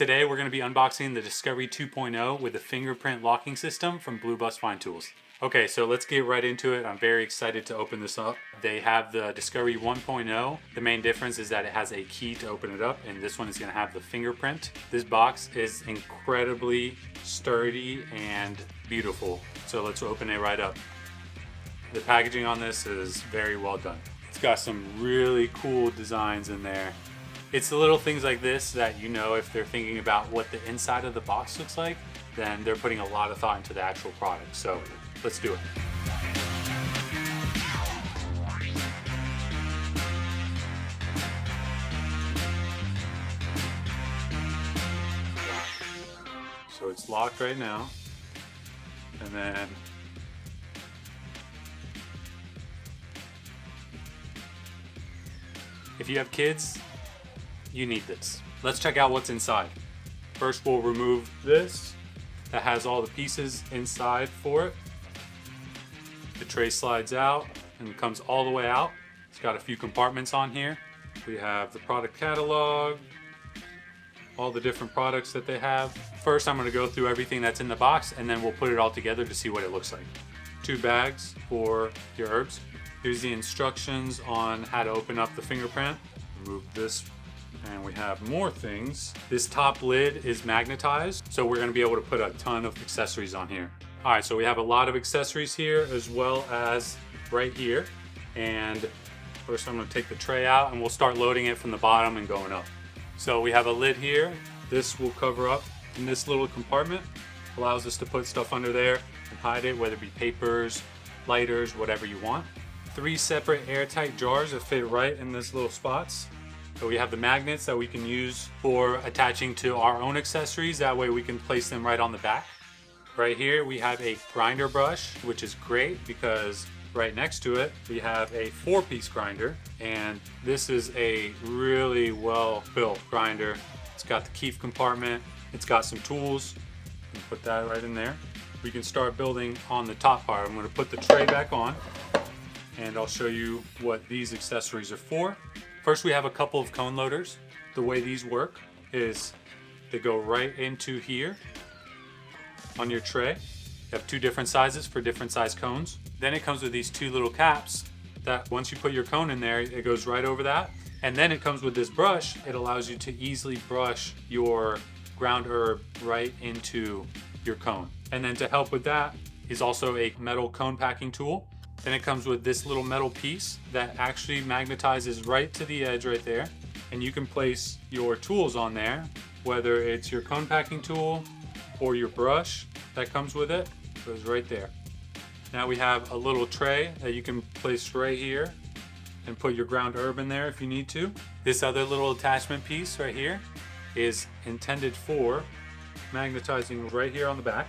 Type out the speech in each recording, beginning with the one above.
Today we're going to be unboxing the Discovery 2.0 with the fingerprint locking system from Blue Bus Fine Tools. Okay, so let's get right into it. I'm very excited to open this up. They have the Discovery 1.0. The main difference is that it has a key to open it up, and this one is going to have the fingerprint. This box is incredibly sturdy and beautiful, so let's open it right up. The packaging on this is very well done. It's got some really cool designs in there. It's the little things like this that, you know, if they're thinking about what the inside of the box looks like, then they're putting a lot of thought into the actual product. So let's do it. So it's locked right now. And then if you have kids, you need this. Let's check out what's inside. First, we'll remove this that has all the pieces inside for it. The tray slides out and comes all the way out. It's got a few compartments on here. We have the product catalog, all the different products that they have. First, I'm gonna go through everything that's in the box and then we'll put it all together to see what it looks like. 2 bags for your herbs. Here's the instructions on how to open up the fingerprint. Remove this. And we have more things. This top lid is magnetized, so we're gonna be able to put a ton of accessories on here. All right, so we have a lot of accessories here as well as right here. And first I'm gonna take the tray out and we'll start loading it from the bottom and going up. So we have a lid here. This will cover up in this little compartment. Allows us to put stuff under there and hide it, whether it be papers, lighters, whatever you want. 3 separate airtight jars that fit right in this little spots. So we have the magnets that we can use for attaching to our own accessories. That way we can place them right on the back. Right here we have a grinder brush, which is great because right next to it we have a 4-piece grinder, and this is a really well built grinder. It's got the keef compartment, it's got some tools. Put that right in there. We can start building on the top part. I'm going to put the tray back on and I'll show you what these accessories are for. First, we have a couple of cone loaders. The way these work is they go right into here on your tray. You have 2 different sizes for different size cones. Then it comes with these 2 little caps that once you put your cone in there, it goes right over that. And then it comes with this brush. It allows you to easily brush your ground herb right into your cone. And then to help with that is also a metal cone packing tool. Then it comes with this little metal piece that actually magnetizes right to the edge right there. And you can place your tools on there, whether it's your cone packing tool or your brush that comes with it. It goes right there. Now we have a little tray that you can place right here and put your ground herb in there if you need to. This other little attachment piece right here is intended for magnetizing right here on the back.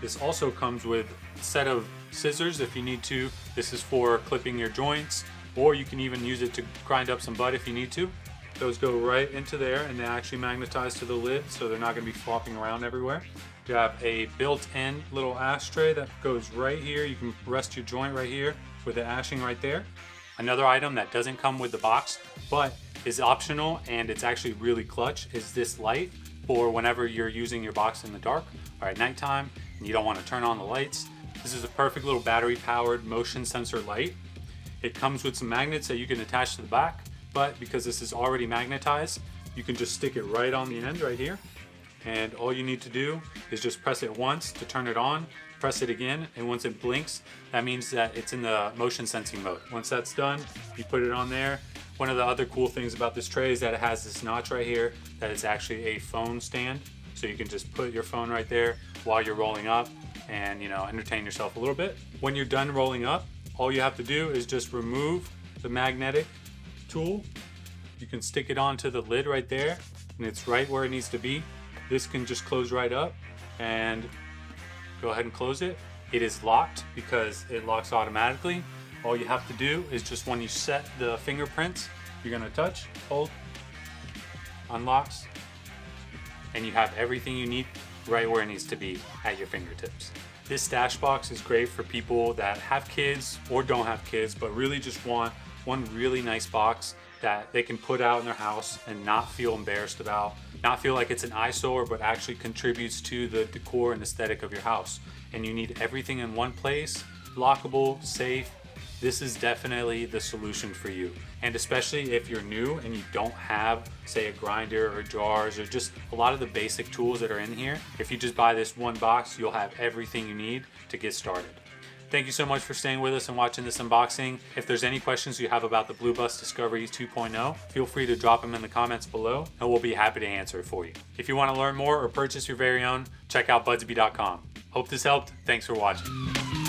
This also comes with a set of scissors if you need to. This is for clipping your joints, or you can even use it to grind up some butt if you need to. Those go right into there and they actually magnetize to the lid, so they're not going to be flopping around everywhere. You have a built-in little ashtray that goes right here. You can rest your joint right here with the ashing right there. Another item that doesn't come with the box but is optional and it's actually really clutch is this light for whenever you're using your box in the dark or at nighttime and you don't want to turn on the lights. This is a perfect little battery powered motion sensor light. It comes with some magnets that you can attach to the back, but because this is already magnetized, you can just stick it right on the end right here. And all you need to do is just press it once to turn it on, press it again, and once it blinks, that means that it's in the motion sensing mode. Once that's done, you put it on there. One of the other cool things about this tray is that it has this notch right here that is actually a phone stand. So you can just put your phone right there while you're rolling up and, you know, entertain yourself a little bit. When you're done rolling up, all you have to do is just remove the magnetic tool. You can stick it onto the lid right there and it's right where it needs to be. This can just close right up and go ahead and close it. It is locked because it locks automatically. All you have to do is just when you set the fingerprints, you're gonna touch, hold, unlocks, and you have everything you need right where it needs to be at your fingertips. This stash box is great for people that have kids or don't have kids, but really just want one really nice box that they can put out in their house and not feel embarrassed about, not feel like it's an eyesore, but actually contributes to the decor and aesthetic of your house. And you need everything in one place, lockable, safe. This is definitely the solution for you. And especially if you're new and you don't have, say, a grinder or jars or just a lot of the basic tools that are in here, if you just buy this one box, you'll have everything you need to get started. Thank you so much for staying with us and watching this unboxing. If there's any questions you have about the Blue Bus Discovery 2.0, feel free to drop them in the comments below and we'll be happy to answer it for you. If you want to learn more or purchase your very own, check out budsby.com. Hope this helped. Thanks for watching.